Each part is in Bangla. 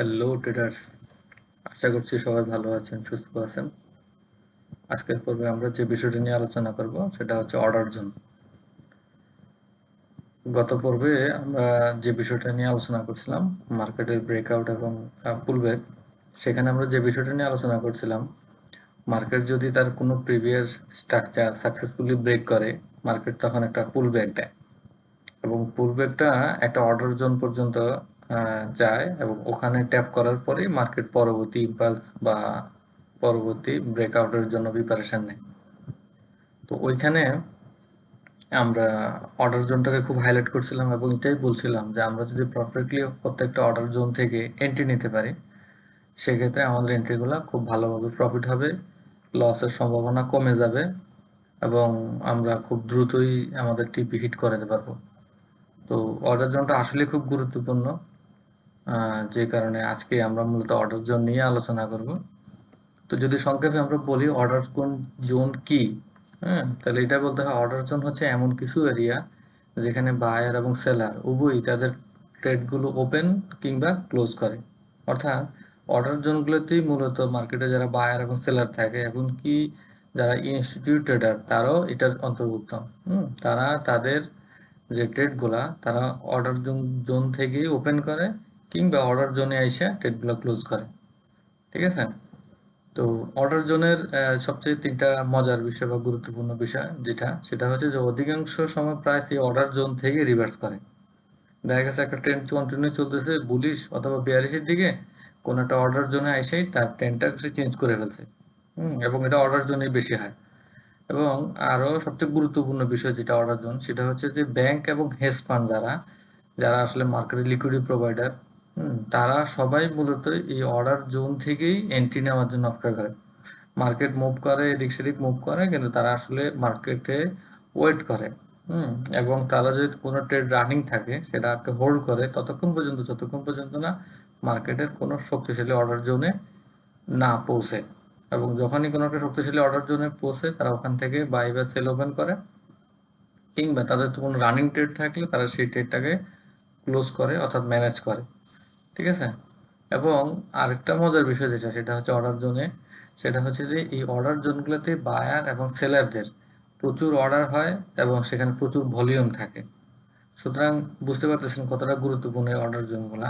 হ্যালো ট্রেডার্স, আশা করছি সবাই ভালো আছেন, সুস্থ আছেন। আজকের পর্বে আমরা যে বিষয়টি নিয়ে আলোচনা করব সেটা হচ্ছে অর্ডার জোন। গত পর্বে আমরা যে বিষয়টা নিয়ে আলোচনা করছিলাম মার্কেটের ব্রেকআউট এবং পুলব্যাক, সেখানে আমরা যে বিষয়টা নিয়ে আলোচনা করছিলাম মার্কেট যদি তার কোনো প্রিভিয়াস স্ট্রাকচার সাকসেসফুলি ব্রেক করে, মার্কেট তখন একটা পুলব্যাক দেয় এবং পুলব্যাকটা একটা অর্ডার জোন পর্যন্ত যায় এবং ওখানে ট্যাপ করার পরে মার্কেট পরবর্তী ইম্পালস বা পরবর্তী ব্রেকআউটের জন্য প্রিপারেশন নেয়। তো ওইখানে আমরা অর্ডার জোনটাকে খুব হাইলাইট করছিলাম এবং এটাই বলছিলাম যে আমরা যদি পারফেক্টলি প্রত্যেকটা অর্ডার জোন থেকে এন্ট্রি নিতে পারি, সেক্ষেত্রে আমাদের এন্ট্রিগুলো খুব ভালোভাবে প্রফিট হবে, লসের সম্ভাবনা কমে যাবে এবং আমরা খুব দ্রুতই আমাদের টিপি হিট করাতে পারবো। তো অর্ডার জোনটা আসলে খুব গুরুত্বপূর্ণ, যে কারণে আজকে আমরা মূলত অর্ডার জোন নিয়ে আলোচনা করব। তো যদি সংক্ষেপে আমরা বলি অর্ডার জোন কি, হ্যাঁ, তাহলে এটা বলতে হয় অর্ডার জোন হচ্ছে এমন কিছু এরিয়া যেখানে বায়ার এবং সেলার উভয়ই তাদের ট্রেডগুলো ওপেন কিংবা ক্লোজ করে। অর্থাৎ অর্ডার জোনগুলোতেই মূলত মার্কেটে যারা বায়ার এবং সেলার থাকে, এমনকি যারা ইনস্টিটিউট ট্রেডার তারাও এটার অন্তর্ভুক্ত। তারা তাদের যে ট্রেডগুলা তারা অর্ডার জোন থেকেই ওপেন করে কিংবা অর্ডার জোনে এসে ট্রেডগুলো ক্লোজ করে। ঠিক আছে? তো অর্ডার জোনের সবচেয়ে তিনটা মজার বিষয় বা গুরুত্বপূর্ণ বিষয় সেটা হচ্ছে যে অধিকাংশ সময় প্রায় সেই অর্ডার জোন থেকে রিভার্স করে। দেখা গেছে একটা ট্রেন্ড কন্টিনিউ চলতেছে বুলিশ অথবা বেয়ারিশের দিকে, কোন একটা অর্ডার জোনে এসেই তার ট্রেন্ডটা সে চেঞ্জ করে ফেলছে। এবং এটা অর্ডার জোনেই বেশি হয়। এবং আরো সবচেয়ে গুরুত্বপূর্ণ বিষয় যেটা অর্ডার জোন, সেটা হচ্ছে যে ব্যাংক এবং হেজ ফান্ড যারা যারা আসলে মার্কেটে লিকুইডিটি প্রোভাইডার, তারা সবাই মূলত এই অর্ডার জোন থেকেই এন্ট্রি নেওয়ার জন্য অপেক্ষা করে। মার্কেট মুভ করে, এদিক সেদিক মুভ করে, কিন্তু তারা আসলে মার্কেটে ওয়েট করে। এবং তারা যদি কোনো ট্রেড রানিং থাকে সেটাকে হোল্ড করে যতক্ষণ পর্যন্ত না মার্কেটের কোনো শক্তিশালী অর্ডার জোনে না পৌঁছে। এবং যখনই কোনো একটা শক্তিশালী অর্ডার জোনে পৌঁছে তারা ওখান থেকে বাই বা সেল ওপেন করে, কিংবা তাদের তো কোনো রানিং ট্রেড থাকলে তারা সেই ট্রেডটাকে ক্লোজ করে অর্থাৎ ম্যানেজ করে। ঠিক আছে? এবং আরেকটা মজার বিষয় সেটা হচ্ছে অর্ডার জোনে, সেটা হচ্ছে যে এই অর্ডার জোনগুলোতে বায়ার এবং সেলারদের প্রচুর অর্ডার হয় এবং সেখানে প্রচুর ভলিউম থাকে। সুতরাং বুঝতে পারতেছেন কতটা গুরুত্বপূর্ণ এই অর্ডার জোনগুলা।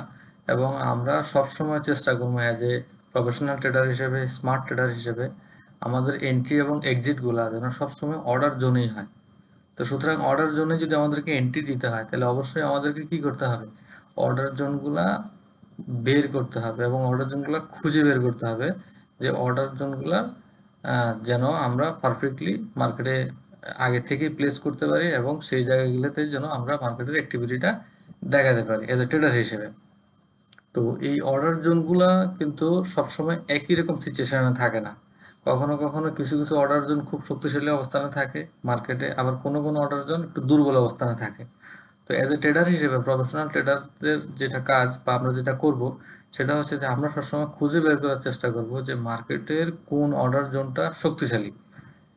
এবং আমরা সবসময় চেষ্টা করবো অ্যাজ এ প্রফেশনাল ট্রেডার হিসেবে, স্মার্ট ট্রেডার হিসেবে আমাদের এন্ট্রি এবং এক্সিটগুলা যেন সবসময় অর্ডার জোনেই হয়। তো সুতরাং অর্ডার জোনে যদি আমাদেরকে এন্ট্রি দিতে হয় তাহলে অবশ্যই আমাদেরকে কি করতে হবে, অর্ডার জোনগুলা বের করতে হবে এবং অর্ডার জোনগুলা খুঁজে বের করতে হবে যে অর্ডার জোনগুলা যেন আমরা পারফেক্টলি মার্কেটে আগে থেকে প্লেস করতে পারি এবং সেই জায়গাগুলোতে যেন আমরা মার্কেটের অ্যাক্টিভিটিটা দেখাতে পারি এজ এ ট্রেডার হিসেবে। তো এই অর্ডার জোনগুলা কিন্তু সবসময় একই রকম সিচুয়েশনে থাকে না। কখনো কখনো কিছু কিছু অর্ডার জোন খুব শক্তিশালী অবস্থানে থাকে মার্কেটে, আবার কোনো কোনো অর্ডার জোন একটু দুর্বল অবস্থানে থাকে। তো এজ এ ট্রেডার হিসেবে প্রফেশনাল ট্রেডারদের যেটা কাজ বা আমরা যেটা করব সেটা হচ্ছে যে আমরা সবসময় খুঁজে বের করার চেষ্টা করব যে মার্কেটের কোন অর্ডার জোনটা শক্তিশালী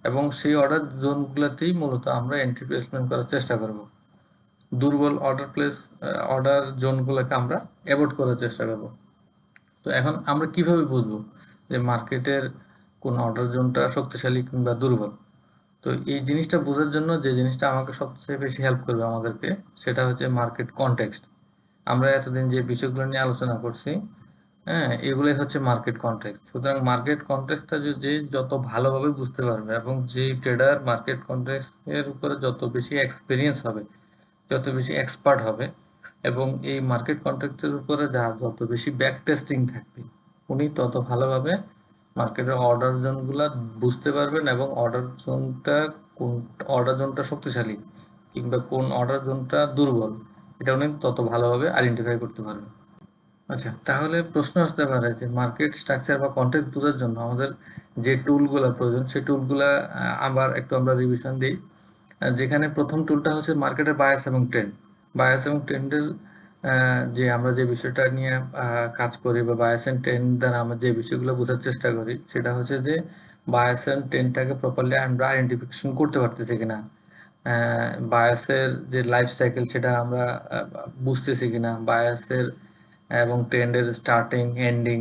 এবং সেই অর্ডার জোনগুলোতেই মূলত আমরা এন্ট্রি প্লেসমেন্ট করার চেষ্টা করব। দুর্বল অর্ডার জোনগুলোকে আমরা অ্যাভয়েড করার চেষ্টা করব। তো এখন আমরা কিভাবে বুঝবো যে মার্কেটের কোন অর্ডার জোনটা শক্তিশালী কিংবা দুর্বল? তো এই জিনিসটা বোঝার জন্য যে জিনিসটা আমাকে সবচেয়ে বেশি হেল্প করবে আমাদেরকে, সেটা হচ্ছে মার্কেট কনটেক্সট। আমরা এতদিন যে বিষয়গুলো নিয়ে আলোচনা করছি, হ্যাঁ, এগুলোই হচ্ছে মার্কেট কনটেক্সট। সুতরাং মার্কেট কনটেক্সটটা যে যত ভালোভাবে বুঝতে পারবে এবং যে ট্রেডার মার্কেট কনটেক্সট এর উপরে যত বেশি এক্সপিরিয়েন্স হবে, যত বেশি এক্সপার্ট হবে এবং এই মার্কেট কনটেক্সটের উপরে যত বেশি ব্যাক টেস্টিং থাকবে, উনি তত ভালোভাবে মার্কেটের অর্ডার জোনগুলা বুঝতে পারবেন এবং কোন অর্ডার জোনটা শক্তিশালী কিংবা কোন অর্ডার জোনটা দুর্বল, এটা উনি তত ভালোভাবে আইডেন্টিফাই করতে পারবেন। আচ্ছা, তাহলে প্রশ্ন আসতে পারে যে মার্কেট স্ট্রাকচার বা কন্টেক্ট বোঝার জন্য আমাদের যে টুলগুলা প্রয়োজন সেই টুলগুলা আবার একটু আমরা রিভিশন দিই। যেখানে প্রথম টুলটা হচ্ছে মার্কেটের বায়াস এবং ট্রেন্ড। বায়াস এবং ট্রেন্ডের যে আমরা যে বিষয়টা নিয়ে কাজ করি বা বায়াস এন্ড ট্রেন্ড দ্বারা আমরা যে বিষয়গুলো বোঝার চেষ্টা করি সেটা হচ্ছে যে বায়াস এন্ড ট্রেন্ডটাকে প্রপারলি আমরা আইডেন্টিফিকেশন করতে পারতেছি কিনা, বায়াসের যে লাইফ সাইকেল সেটা আমরা বুঝতেছি কিনা, বায়াসের এবং ট্রেন্ডের স্টার্টিং এন্ডিং,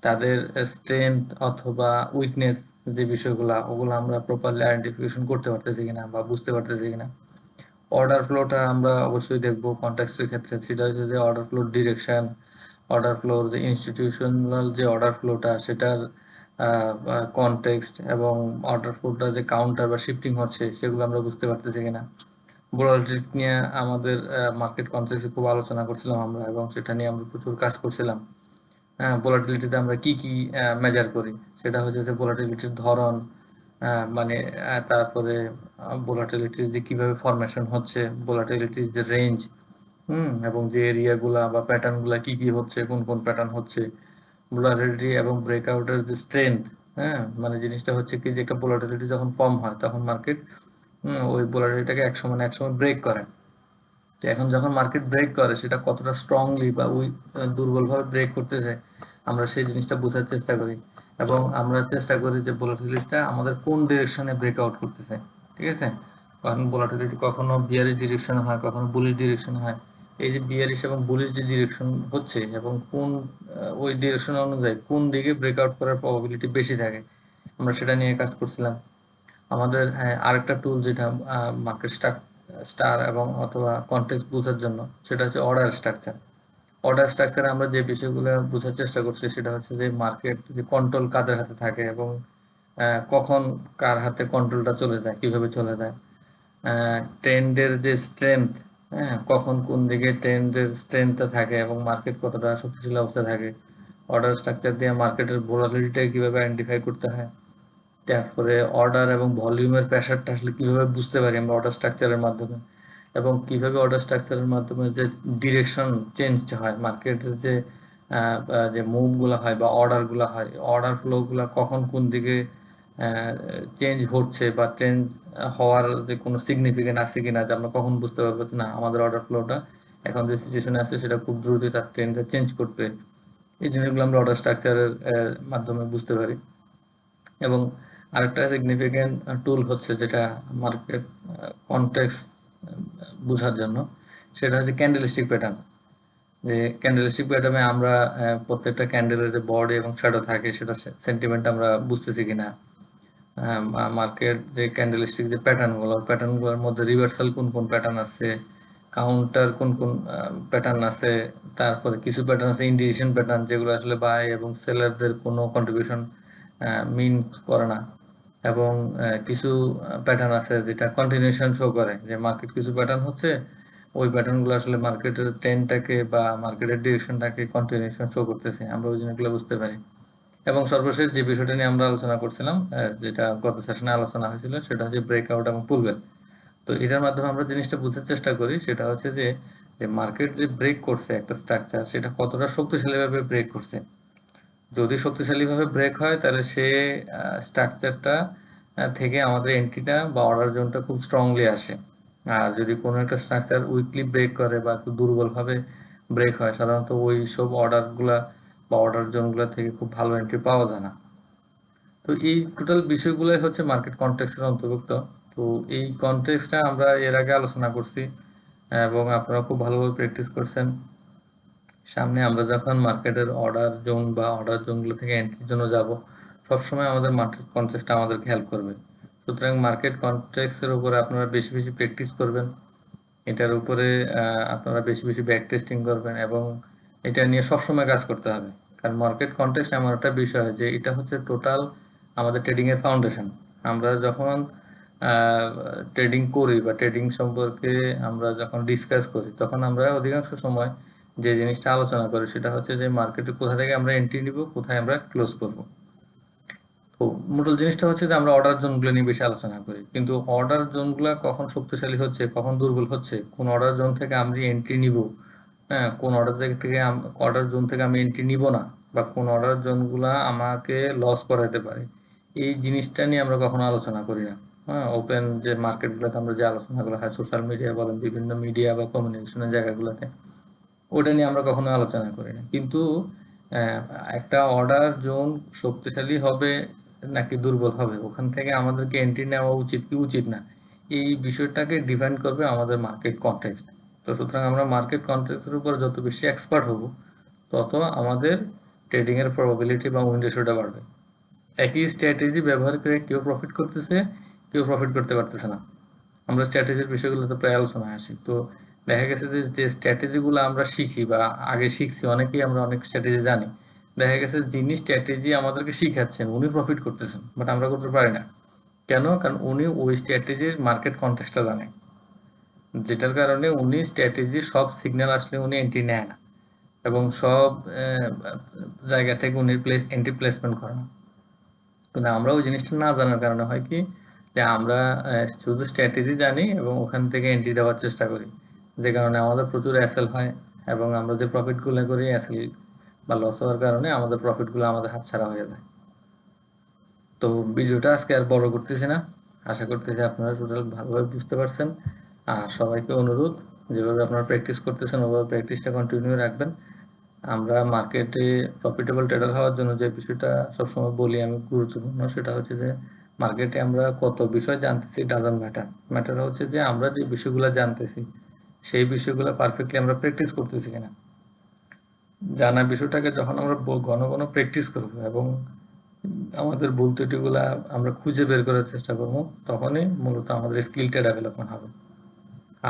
তাদের স্ট্রেংথ অথবা উইকনেস যে বিষয়গুলো, ওগুলো আমরা প্রপারলি আইডেন্টিফিকেশন করতে পারতেছি কিনা বা বুঝতে পারতেছি কিনা। অর্ডার ফ্লোটা আমরা অবশ্যই দেখবো কন্টেক্সটের ক্ষেত্রে। সেটা হচ্ছে যে order floor direction, order floor যে ইনস্টিটিউশনাল যে অর্ডার ফ্লোটা সেটার কনটেক্সট, এবং অর্ডার ফ্লোটা যে কাউন্টার বা শিফটিং হচ্ছে সেগুলো আমরা বুঝতে পারতেছি কিনা। ভোলাটিলিটি নিয়ে আমাদের মার্কেট কনসেপ্টে খুব আলোচনা করছিলাম আমরা, এবং সেটা নিয়ে আমরা প্রচুর কাজ করছিলাম। হ্যাঁ, ভোলাটিলিটিতে আমরা কি কি মেজার করি, সেটা হচ্ছে যে ভোলাটিলিটির ধরন, মানে তারপরে ভোলাটিলিটির যে কিভাবে ফরমেশন হচ্ছে, ভোলাটিলিটির যে রেঞ্জ, এবং যে এরিয়াগুলা বা প্যাটার্নগুলা কি কি হচ্ছে, কোন কোন প্যাটার্ন হচ্ছে, ভোলাটিলিটি এবং ব্রেকআউটের যে স্ট্রেংথ। হ্যাঁ, মানে জিনিসটা হচ্ছে কি, যে একটা ভোলাটিলিটি যখন ফর্ম হয় তখন মার্কেট ওই ভোলাটিলিটিটাকে একসময় ব্রেক করে। তো এখন যখন মার্কেট ব্রেক করে সেটা কতটা স্ট্রংলি বা দুর্বলভাবে ব্রেক করতেছে, আমরা সেই জিনিসটা বোঝার চেষ্টা করি। এবং আমরা চেষ্টা করি যে ভোলাটিলিটিটা আমাদের কোন ডিরেকশনে ব্রেকআউট করতেছে। ঠিক আছে, কারণ ভোলাটিলিটি কখনো বিয়ারিশ ডিরেকশনে হয়, কখনো বুলিশ ডিরেকশনে হয়। এই যে বিয়ারিশ এবং বুলিশ যে ডিরেকশন হচ্ছে, এবং কোন ওই ডিরেকশন অনুযায়ী কোন দিকে ব্রেকআউট করার প্রবাবিলিটি বেশি থাকে, আমরা সেটা নিয়ে কাজ করছিলাম। আমাদের আরেকটা টুল যেটা মার্কেট স্টার এবং অথবা কনটেক্সট বোঝার জন্য, সেটা হচ্ছে অর্ডার স্ট্রাকচার। অর্ডার স্ট্রাকচারে আমরা যে বিষয়গুলো বোঝার চেষ্টা করছি সেটা হচ্ছে যে মার্কেট যে কন্ট্রোল কাদের হাতে থাকে, এবং কখন কার হাতে কন্ট্রোলটা চলে যায়, কিভাবে চলে যায়। ট্রেন্ডের যে স্ট্রেংথ, হ্যাঁ, কখন কোন দিকে ট্রেন্ডের স্ট্রেংথটা থাকে এবং মার্কেট কতটা শক্তিশালী অবস্থায় থাকে। অর্ডার স্ট্রাকচার দিয়ে মার্কেটের ভোলাটিলিটি কিভাবে আইডেন্টিফাই করতে হয়। তারপরে অর্ডার এবং ভলিউমের প্রেসারটা আসলে কিভাবে বুঝতে পারি আমরা অর্ডার স্ট্রাকচারের মাধ্যমে, এবং কিভাবে অর্ডার স্ট্রাকচারের মাধ্যমে যে ডিরেকশন চেঞ্জটা হয়, মার্কেটের যে যে মুভগুলো হয় বা অর্ডারগুলো হয়, অর্ডার ফ্লোগুলো কখন কোন দিকে চেঞ্জ হচ্ছে, বা চেঞ্জ হওয়ার যে কোনো সিগনিফিকেন্ট আছে কিনা, যে আমরা কখন বুঝতে পারবো না আমাদের অর্ডার ফ্লোটা এখন যে সিচুয়েশনে আছে সেটা খুব দ্রুতই তার ট্রেন্ডটা চেঞ্জ করবে। এই জিনিসগুলো আমরা অর্ডার স্ট্রাকচারের মাধ্যমে বুঝতে পারি। এবং আরেকটা সিগনিফিকেন্ট টুল হচ্ছে যেটা মার্কেট কনটেক্সট বোঝার জন্য, সেটা হচ্ছে ক্যান্ডেলস্টিক প্যাটার্ন। যে ক্যান্ডেলস্টিক প্যাটার্নে আমরা প্রত্যেকটা ক্যান্ডেলের যে বডি এবং শ্যাডো থাকে সেটা সেন্টিমেন্ট আমরা বুঝতেছি কিনা। মার্কেট যে ক্যান্ডেলস্টিক যে প্যাটার্নগুলোর মধ্যে রিভার্সাল কোন কোন প্যাটার্ন আছে, কাউন্টার কোন কোন প্যাটার্ন আছে, তারপরে কিছু প্যাটার্ন আছে ইন্ডিকেশন প্যাটার্ন, যেগুলো আসলে বাই এবং সেলারদের কোনো কন্ট্রিবিউশন মিন করে না। এবং কিছু প্যাটার্ন আছে যেটা কন্টিনিউশন শো করে, যে মার্কেট কিছু প্যাটার্ন হচ্ছে, ওই প্যাটার্নগুলো আসলে মার্কেটের ট্রেন্ডটাকে বা মার্কেটের ডিরেকশনটাকে কন্টিনিউশন শো করতেছে, আমরা ওই জিনিসগুলো বুঝতে পারি। এবং সর্বশেষ যে বিষয়টা নিয়ে আমরা আলোচনা করছিলাম, যেটা গত সেশনে আলোচনা হয়েছিল, সেটা হচ্ছে ব্রেকআউট এবং পুলব্যাক। তো এটার মাধ্যমে আমরা জিনিসটা বুঝতে চেষ্টা করি, সেটা হচ্ছে যে মার্কেট যে ব্রেক করছে একটা স্ট্রাকচার, সেটা কতটা শক্তিশালীভাবে ব্রেক করছে। যদি শক্তিশালীভাবে ব্রেক হয় তাহলে সে স্ট্রাকচারটা থেকে আমাদের এন্ট্রিটা বা অর্ডার জোনটা খুব স্ট্রংলি আসে। আর যদি কোনো একটা স্ট্রাকচার উইকলি ব্রেক করে বা একটু দুর্বলভাবে ব্রেক হয়, সাধারণত ওই সব অর্ডারগুলা বা অর্ডার জোনগুলো থেকে খুব ভালো এন্ট্রি পাওয়া যায় না। তো এই টোটাল বিষয়গুলোই হচ্ছে মার্কেট কনটেক্সটের অন্তর্ভুক্ত। তো এই কনটেক্সটটা আমরা এর আগে আলোচনা করছি, এবং আপনারা খুব ভালোভাবে প্র্যাকটিস করছেন। সামনে আমরা যখন মার্কেটের অর্ডার জোন বা অর্ডার জোনগুলো থেকে এন্ট্রির জন্য যাব, সবসময় আমাদের মার্কেট কনটেক্সটটা আমাদেরকে হেল্প করবে। সুতরাং মার্কেট কনটেক্সটের উপরে আপনারা বেশি বেশি প্র্যাকটিস করবেন, এটার উপরে আপনারা বেশি বেশি ব্যাক টেস্টিং করবেন, এবং এটা নিয়ে সবসময় কাজ করতে হবে। কারণ মার্কেট কনটেক্সট এমন একটা বিষয় যে এটা হচ্ছে টোটাল আমাদের ট্রেডিং এর ফাউন্ডেশন। আমরা যখন ট্রেডিং করি বা ট্রেডিং সম্পর্কে আমরা যখন ডিসকাস করি, তখন আমরা অধিকাংশ সময় যে জিনিসটা আলোচনা করি সেটা হচ্ছে যে মার্কেটে কোথা থেকে আমরা এন্ট্রি নিব, কোথায় আমরা ক্লোজ করব। তো মূল জিনিসটা হচ্ছে যে আমরা অর্ডার জোনগুলো নিয়ে বেশি আলোচনা করি, কিন্তু অর্ডার জোনগুলো কখন শক্তিশালী হচ্ছে, কখন দুর্বল হচ্ছে, কোন অর্ডার জোন থেকে আমি এন্ট্রি নিব, হ্যাঁ, কোন অর্ডার জোন থেকে আমি এন্ট্রি নিব না, বা কোন অর্ডার জোনগুলা আমাকে লস করাতে পারে, এই জিনিসটা নিয়ে আমরা কখনো আলোচনা করি না। হ্যাঁ, ওপেন যে মার্কেটগুলোতে আমরা যে আলোচনাগুলো হয়, সোশ্যাল মিডিয়া বলেন, বিভিন্ন মিডিয়া বা কমিউনিকেশনের জায়গাগুলোতে, ওটা নিয়ে আমরা কখনো আলোচনা করি না। কিন্তু আহ, একটা অর্ডার জোন শক্তিশালী হবে নাকি দুর্বল হবে, ওখান থেকে আমাদেরকে এন্ট্রি নেওয়া উচিত কি উচিত না, এই বিষয়টাকে ডিপেন্ড করবে আমাদের মার্কেট কনটেক্সট। তো সুতরাং আমরা মার্কেট কনটেক্সটের উপর যত বেশি এক্সপার্ট হব, তত আমাদের ট্রেডিং এর প্রবাবিলিটি বা উইন রেশিওটা বাড়বে। একই স্ট্র্যাটেজি ব্যবহার করে কেউ প্রফিট করতেছে, কেউ প্রফিট করতে পারতেছে না। আমরা স্ট্র্যাটেজির বিষয়গুলো তো প্রায় আলোচনায় আসি। তো দেখা গেছে যে স্ট্র্যাটেজিগুলো আমরা শিখি বা আগে শিখছি, অনেকেই আমরা অনেক স্ট্র্যাটেজি জানি। দেখা গেছে যিনি স্ট্র্যাটেজি আমাদেরকে শিখাচ্ছেন উনি প্রফিট করতেছেন, বাট আমরা করতে পারি না। কেন? কারণ উনি ওই স্ট্র্যাটেজির মার্কেট কনটেক্সটটা জানে, যেটার কারণে উনি স্ট্র্যাটেজির সব সিগন্যাল আসলে উনি এন্ট্রি নেয় না, এবং সব জায়গা থেকে উনি এন্ট্রি প্লেসমেন্ট করে না। কিন্তু আমরা ওই জিনিসটা না জানার কারণে হয় কি, যে আমরা শুধু স্ট্র্যাটেজি জানি এবং ওখান থেকে এন্ট্রি দেওয়ার চেষ্টা করি, যে কারণে আমাদের প্রচুর অ্যাসেল হয়, এবং আমরা যে প্রফিটগুলো করি অ্যাসেল বা লস হওয়ার কারণে আমাদের প্রফিটগুলো আমাদের হাতছাড়া হয়ে যায়। তো ভিডিওটা আজকে আর বড় করতেছি না, আশা করতেছি আপনারা টোটাল ভালোভাবে বুঝতে পারছেন। আর সবাইকে অনুরোধ, যেভাবে আপনারা প্র্যাকটিস করতেছেন ওভাবে প্র্যাকটিসটা কন্টিনিউ রাখবেন। আমরা মার্কেটে প্রফিটেবল ট্রেডার হওয়ার জন্য যে বিষয়টা সবসময় বলি আমি গুরুত্বপূর্ণ, সেটা হচ্ছে যে মার্কেটে আমরা কত বিষয় জানতেছি ডাজন্ট ম্যাটার। ম্যাটার হচ্ছে যে আমরা যে বিষয়গুলো জানতেছি সেই বিষয়গুলো পারফেক্টলি আমরা প্র্যাকটিস করতেছি কিনা। জানা বিষয়টাকে যখন আমরা ঘন ঘন প্র্যাকটিস করব এবং আমাদের ভুল ত্রুটিগুলা আমরা খুঁজে বের করার চেষ্টা করব, তখনই মূলত আমাদের স্কিলটা ডেভেলপমেন্ট হবে।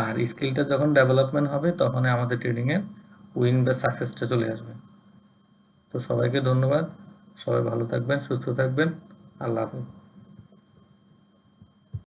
আর স্কিলটা যখন ডেভেলপমেন্ট হবে তখনই আমাদের ট্রেডিং এ উইন বা সাকসেসটা চলে আসবে। তো সবাইকে ধন্যবাদ, সবাই ভালো থাকবেন, সুস্থ থাকবেন, আল্লাহ হাফেজ।